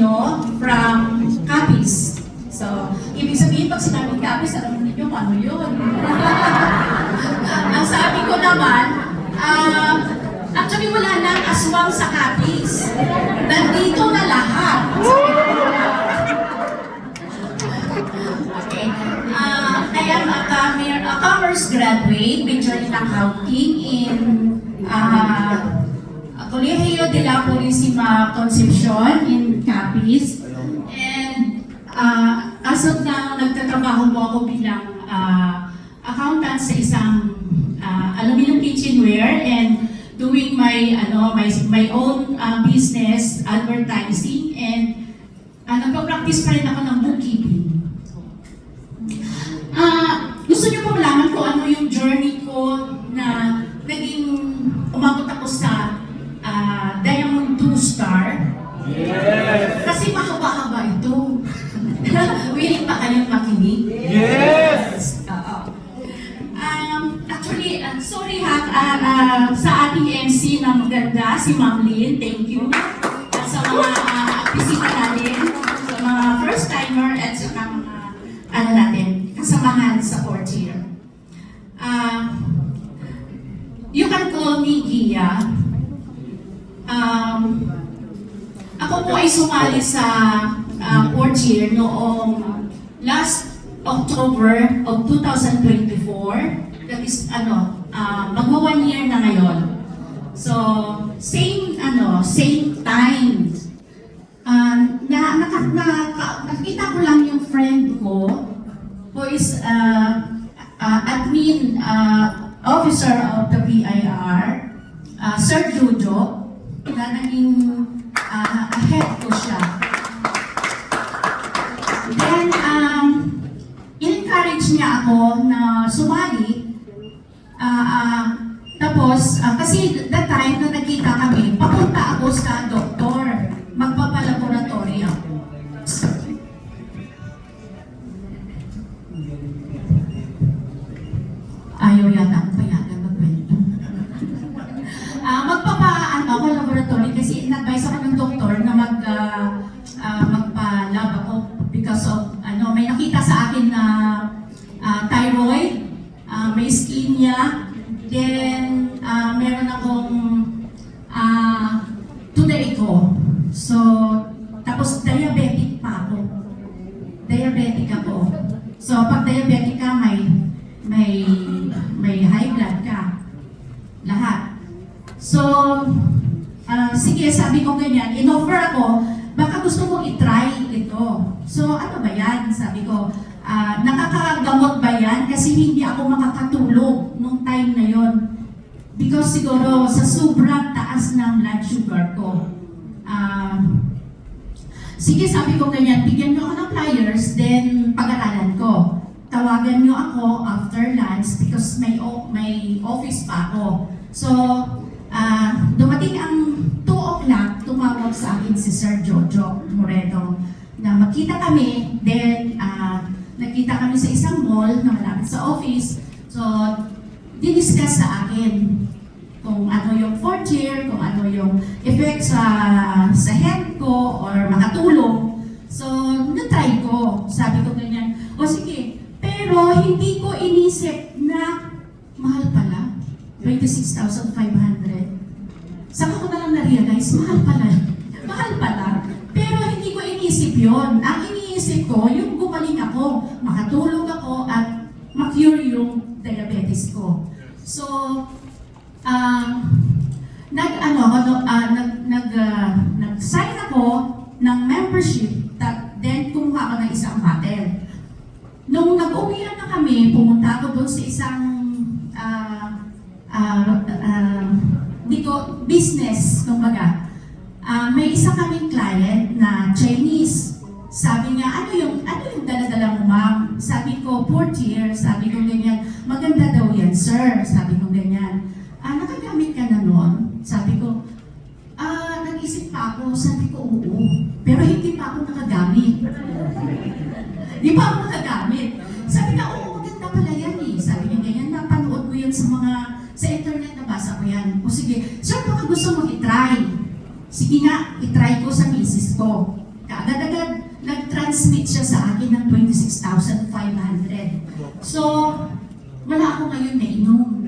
inyo from Capiz. So, ibig sabihin, pag sinabing Capiz, alam niyo kung ano yun. Ang sabi ko naman, actually wala nang aswang sa Capiz. Nandito na lahat. Okay. I am a commerce graduate, major in accounting in Colegio de la Purísima Concepcion in Capiz. And as of now, nagtatrabaho po ako bilang accountant sa isang aluminum kitchenware and doing my own business, advertising, and nagpa-practice pa rin ako ng bookkeeping. Gusto niyo po malaman kung ano yung journey ko na naging umabot ako sa Diamond 2-star? Yes! Kasi mahaba-haba ito. Willing pa kayong makinig? Yes! Oo. Actually, sorry sa ating MC na maganda, si Ma'am Lynn, thank you. At sa mga bisita natin, sa mga first-timer at sa mga kasamahan sa 4th year. You can call me Gia. Ako po ay sumali sa 4th year noong last October of 2024. That is, magwa 1 year na ngayon. So, same time. Nakita ko lang yung friend ko who is admin officer of the BIR, Sir Jojo, na naging head ko siya. Then, encourage niya ako na sumali. Tapos, kasi that time na nagkita kami, papunta ako sa doktor. Magpapalaboratory ako. Ayaw yata ang payagan magkwento. Ako laboratory kasi in-advise ako ng doktor na magpa-lab ako because of, may nakita sa akin na thyroid, may ischemia, then meron akong today ko. So, tapos diabetic pa ako. Diabetic ako. So, pag diabetic ka, may high blood ka. Lahat. So, sige, sabi ko ganyan, in-offer ako, baka gusto mong i-try ito. So, ano ba yan? Sabi ko, nakakagamot ba yan? Kasi hindi ako makakatulog nung time na yon. Because siguro sa sobrang taas ng blood sugar ko. Sige, sabi ko ganyan, bigyan nyo ako ng flyers, then pag-aralan ko. Tawagan nyo ako after lunch because may office pa ako. So, dumating ang 2 o'clock, tumawag sa akin si Sir Jojo Moreno na magkita kami, then nagkita kami sa isang mall na malapit sa office. So, diniscuss sa akin kung ano yung 4th year, kung ano yung effect sa health ko or makatulong. So, na-try ko. Sabi ko ganyan, o sige, pero hindi ko inisip na mahal pala. 26,500. Saka ko na lang na-realize, mahal pala. Mahal pala. Pero hindi ko inisip yon. Ang iniisip ko, yung gumaling ako, makatulog ako at ma-cure yung diabetes ko. So, nag-sign ako ng membership, then kumuha ako ng isang bottle. Nung nag-uwian na kami, pumunta ako doon sa isang business, kumbaga. May isa kaming client na Chinese. Sabi niya, ano yung dala-dala mo, ma'am? Sabi ko, 4th year. Sabi ko ganyan, maganda daw yan, sir. Sabi ko ganyan. Nakagamit ka na nun? Sabi ko, nag-isip pa ako. Sabi ko, oo. Pero hindi pa ako nakagamit. Di pa ako nakagamit. Sabi ka, oo, maganda pala yan eh. Sabi niya ganyan, napanood ko yan sa internet, nabasa ko yan. O sige, sir, baka gusto mo i-try. Sige nga, i-try ko sa misis ko. nag-transmit siya sa akin ng 26,500. So, wala ako ngayon na inom.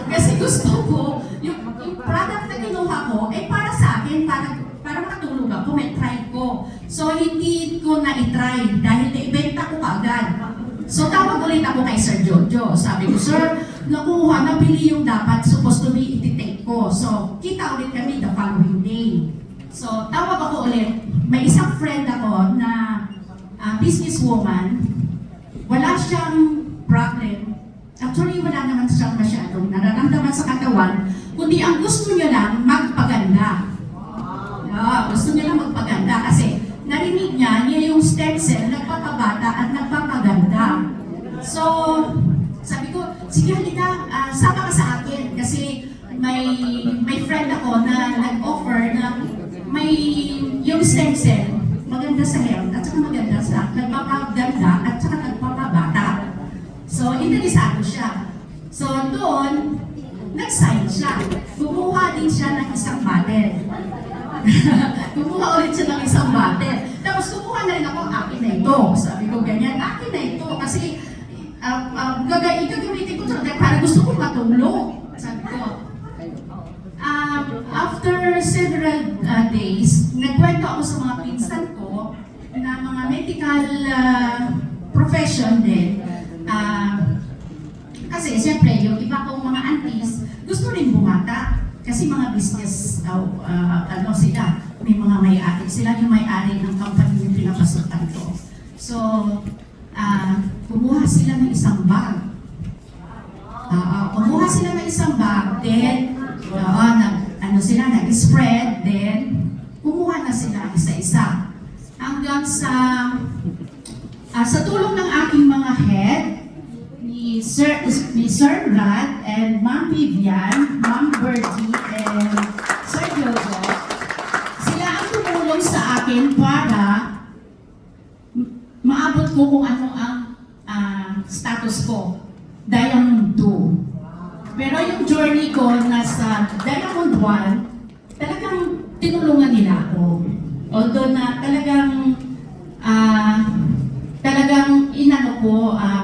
Kasi gusto ko, yung product na kinuha ko, para sa akin, para makatulog ako, may try ko. So, hindi ko na i-try dahil naibenta ko kaagad. So, tawag ulit ako kay Sir Jojo. Sabi ko, Sir, nakuha, nabili yung dapat supposed to be iti-take ko. So, kita ulit kami the following day. So, tawag ako ulit. May isang friend ako na businesswoman. Wala siyang problem. Actually, wala naman siyang masyadong nararamdaman sa katawan, kundi ang gusto niya lang magpaganda. Gusto niya lang magpaganda kasi narinig niya yung stem cell, nagpapabata at nagpapaganda. So, sabi ko, sige halika, sama ka sa akin kasi may friend ako na nag-offer na may yung stem cell, maganda sa health at saka maganda sa nagpapaganda at saka nagpapabata. So, interesado siya. So, doon, nag-sign siya. Kumuha din siya ng isang bottle. Kumuha ulit siya ng isang bottle. Tapos, kumuha na rin ako, akin na ito. Sabi ko, ganyan, akin na ito. Kasi, gagamitin ko ito para gusto ko matulog. Sabi ko, after several days, nagkwento ako sa mga pinsan ko na mga medical profession din. Kasi siyempre, yung iba kong mga aunties, gusto rin bumata. Kasi mga business, sila, may mga may-ari. Sila yung may-ari ng company yung pinapasukan ko. So, kumuha sila ng isang bag. Kumuha sila ng isang bag, then, nag-spread, then, kumuha na sila isa-isa. Hanggang sa tulong ng aking mga head, ni Sir Brad and Ma'am Vivian, Ma'am Bertie, and Sir Jojo, sila ang tumulong sa akin para maabot ko kung ano ang status ko, Diamond 2. Pero yung journey ko nasa Diamond 1, talagang tinulungan nila ako. Although na talagang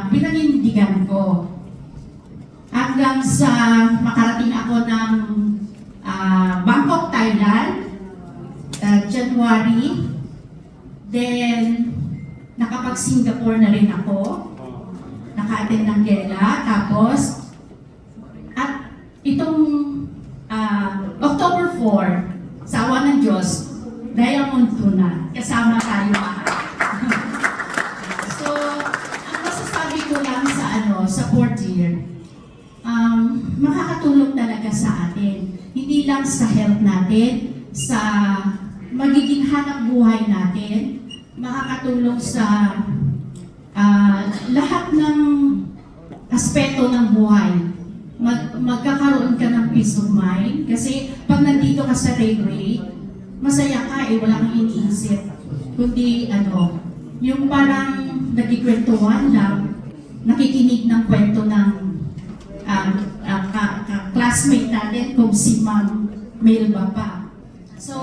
pinanindigan ko. Hanggang sa makarating ako ng Bangkok, Thailand, January. Then, nakapag-Singapore na rin ako. Naka-attend ng gala. Tapos, at itong October 4, sa awa ng Diyos, Diamond 2 na. Kasama tayo lahat. So, ang masasabi ko lang sa 4th year, makakatulong talaga sa atin. Hindi lang sa health natin, sa magiging hanap buhay natin, makakatulong sa lahat ng aspeto ng buhay. Magkakaroon ka ng peace of mind kasi pag nandito ka sa railway, masaya ka wala kang iniisip. Kundi yung parang nagkikwentuhan lang, nakikinig ng kwento ng classmate natin kung si Ma'am Melba pa. So,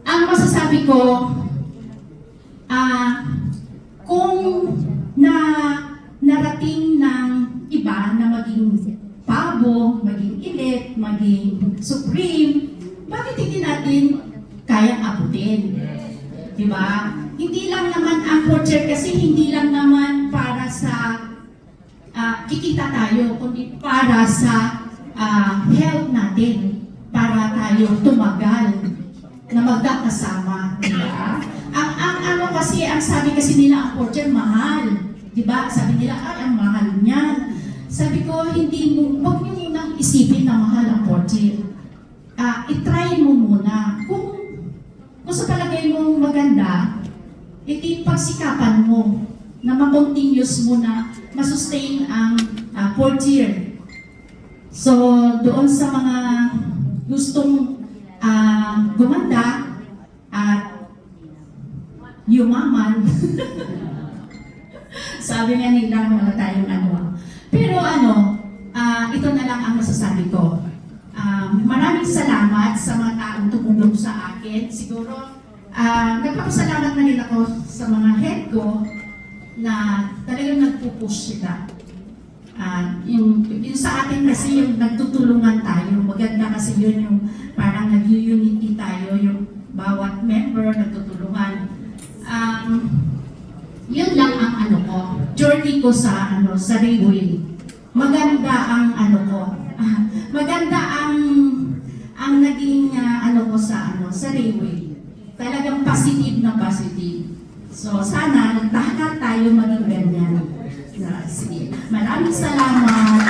ang masasabi ko, kung narating ng iba na maging pabo, maging elite, maging supreme, bakit hindi natin kayang abutin? Diba? Hindi lang naman ang portrait kasi hindi lang naman para sa kikita tayo, kundi para sa health natin, para tayo tumagal na magkakasama. Diba? Ang kasi, ang sabi kasi nila ang portrait mahal. Diba? Sabi nila, ang mahal niyan. Sabi ko, huwag niyo munang isipin na mahal ang portrait. I-try mo muna. Kung sa palagay mo maganda, pagsikapan mo na ma-continuous mo na masustain ang 4th year. So, doon sa mga gustong gumanda at yumaman, sabi nga nila, wala tayong Pero ito na lang ang masasabi ko. Maraming salamat sa mga taong tumulong sa akin. Siguro, Nagpapasalamat na rin ako sa mga head ko na talagang nagpupush sila. Yung sa atin kasi yung nagtutulungan tayo, maganda kasi yun yung parang nag-unity tayo, yung bawat member nagtutulungan. Yun lang ang ano ko, journey ko sa Railway. Maganda ang ano ko, maganda ang naging ano ko sa Railway. Talagang positive na positive. So sana lahat tayo maging ganyan. Sige. Maraming salamat.